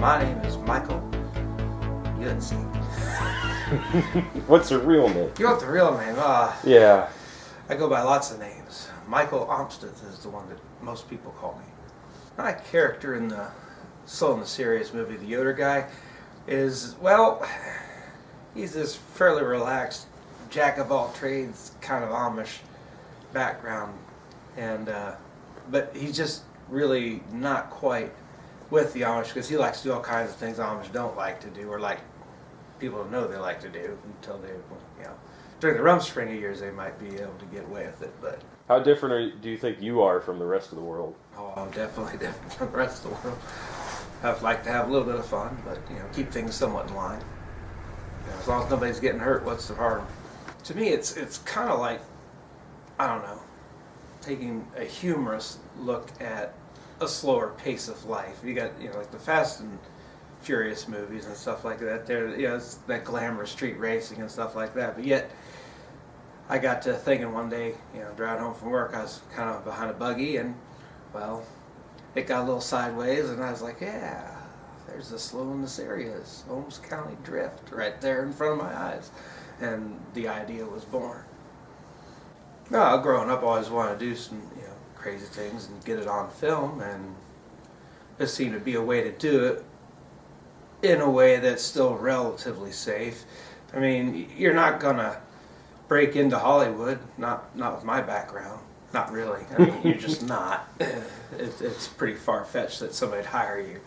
My name is Michael Yudzi. What's your real name? You want the real name? Yeah. I go by lots of names. Michael Amstutz is the one that most people call me. My character in the Soul in the Serious movie, the Yoder Guy, is, well, he's this fairly relaxed, jack-of-all-trades kind of Amish background, and but he's just really not quite with the Amish because he likes to do all kinds of things Amish don't like to do, or like people don't know they like to do until they, you know, during the Rumspringa years they might be able to get away with it. But how different do you think you are from the rest of the world? oh, I'm definitely different from the rest of the world. I'd like to have a little bit of fun, but keep things somewhat in line. As long as nobody's getting hurt, what's the harm? To me, it's kind of like, I don't know, taking a humorous look at a slower pace of life. You got like the Fast and Furious movies and stuff like that. There, it's that glamorous street racing and stuff like that. But yet, I got to thinking one day, driving home from work, I was kind of behind a buggy, and well, it got a little sideways, and I was like, yeah, there's the Slow and the Serious Holmes County Drift right there in front of my eyes, and the idea was born. No, growing up, I always wanted to do some crazy things and get it on film, and this seemed to be a way to do it in a way that's still relatively safe. I mean, you're not gonna break into Hollywood, not with my background, not really. I mean, you're just not. It's pretty far-fetched that somebody'd hire you.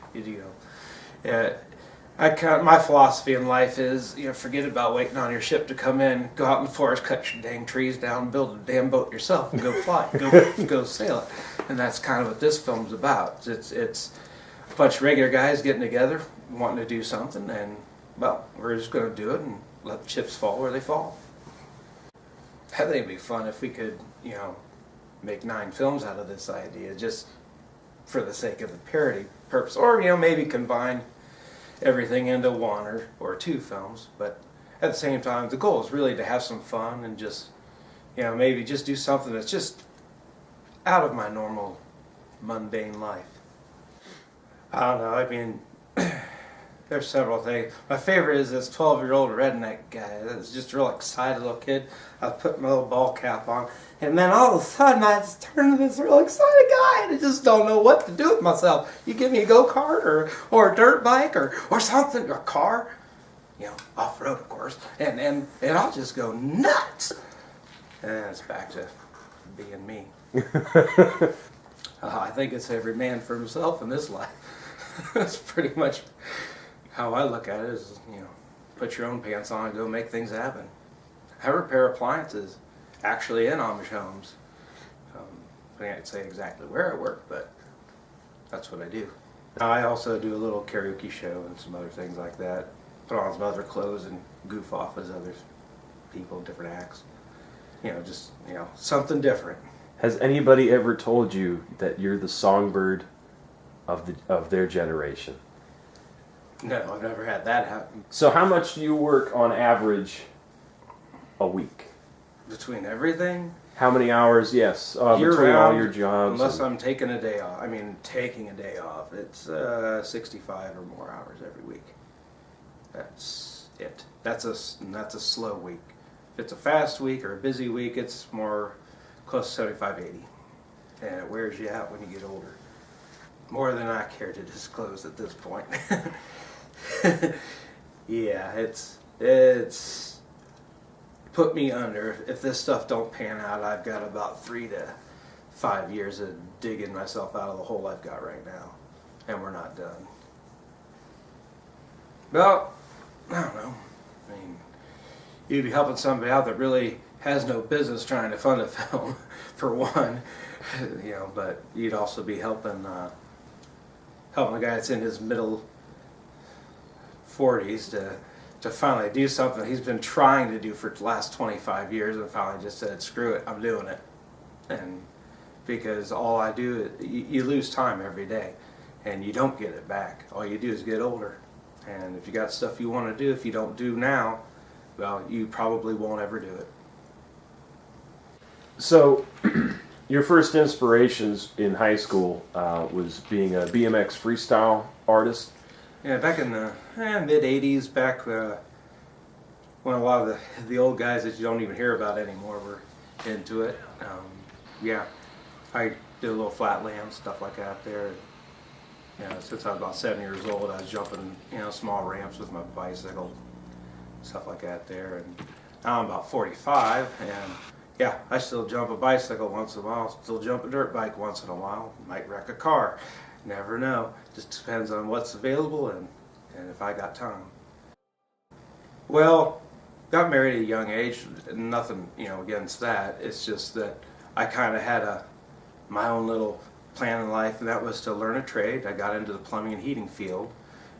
My philosophy in life is, forget about waiting on your ship to come in. Go out in the forest, cut your dang trees down, build a damn boat yourself, and go fly. Go sail it. And that's kind of what this film's about. It's a bunch of regular guys getting together, wanting to do something, and well, we're just going to do it and let the chips fall where they fall. I think it'd be fun if we could, make 9 films out of this idea, just for the sake of the parody purpose, or maybe combine everything into 1 or 2 films. But at the same time, the goal is really to have some fun and just maybe just do something that's just out of my normal mundane life. I don't know, I mean, there's several things. My favorite is this 12-year-old redneck guy that's just a real excited little kid. I put my little ball cap on, and then all of a sudden I just turn into this real excited guy, and I just don't know what to do with myself. You give me a go-kart or a dirt bike or something, or a car, off-road of course, and I'll just go nuts. And it's back to being me. I think it's every man for himself in this life. That's pretty much how I look at it, is, put your own pants on and go make things happen. I repair appliances, actually in Amish homes. I can't say exactly where I work, but that's what I do. I also do a little karaoke show and some other things like that. Put on some other clothes and goof off as other people, different acts. Just, something different. Has anybody ever told you that you're the songbird of their generation? No, I've never had that happen. So how much do you work on average a week? Between everything? How many hours, yes, between all your jobs? Unless I'm taking a day off. Taking a day off. It's 65 or more hours every week. That's it. That's a slow week. If it's a fast week or a busy week, it's more close to 75, 80. And it wears you out when you get older. More than I care to disclose at this point. Yeah, it's put me under. If this stuff don't pan out, I've got about 3 to 5 years of digging myself out of the hole I've got right now, and we're not done. Well, I don't know. You'd be helping somebody out that really has no business trying to fund a film, for one, but you'd also be helping a guy that's in his middle 40s to finally do something he's been trying to do for the last 25 years, and finally just said, screw it, I'm doing it. And because all I do, you lose time every day, and you don't get it back. All you do is get older. And if you got stuff you want to do, if you don't do now, well, you probably won't ever do it. So, your first inspirations in high school was being a BMX freestyle artist. Yeah, back in the mid '80s, back when a lot of the old guys that you don't even hear about anymore were into it. Yeah, I did a little flatland stuff like that there. You know, since I was about 7 years old, I was jumping, you know, small ramps with my bicycle, stuff like that there. And now I'm about 45, and yeah, I still jump a bicycle once in a while, still jump a dirt bike once in a while, might wreck a car. Never know. Just depends on what's available and if I got time. Well, got married at a young age, nothing, you know, against that. It's just that I kind of had my own little plan in life, and that was to learn a trade. I got into the plumbing and heating field.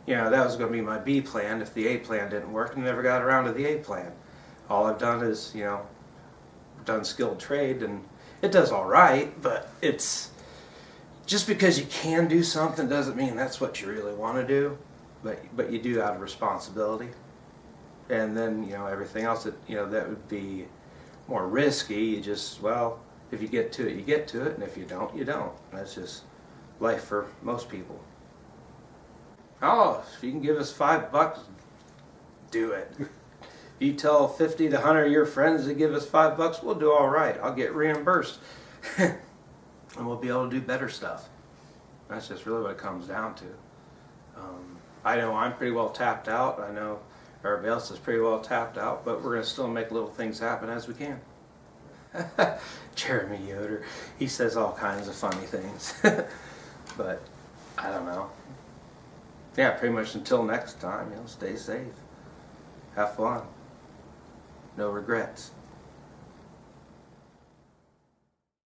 You know, that was going to be my B plan if the A plan didn't work, and never got around to the A plan. All I've done is, you know, done skilled trade, and it does all right, but it's just because you can do something doesn't mean that's what you really want to do, but you do out of responsibility. And then, you know, everything else that, you know, that would be more risky, you just, well, if you get to it, you get to it, and if you don't, you don't. That's just life for most people. Oh, if you can give us $5, do it. If you tell 50 to 100 of your friends to give us $5, we'll do all right. I'll get reimbursed. And we'll be able to do better stuff. That's just really what it comes down to. I know I'm pretty well tapped out. I know everybody else is pretty well tapped out, but we're going to still make little things happen as we can. Jeremy Yoder, he says all kinds of funny things. But I don't know. Yeah, pretty much until next time, you know, stay safe. Have fun. No regrets.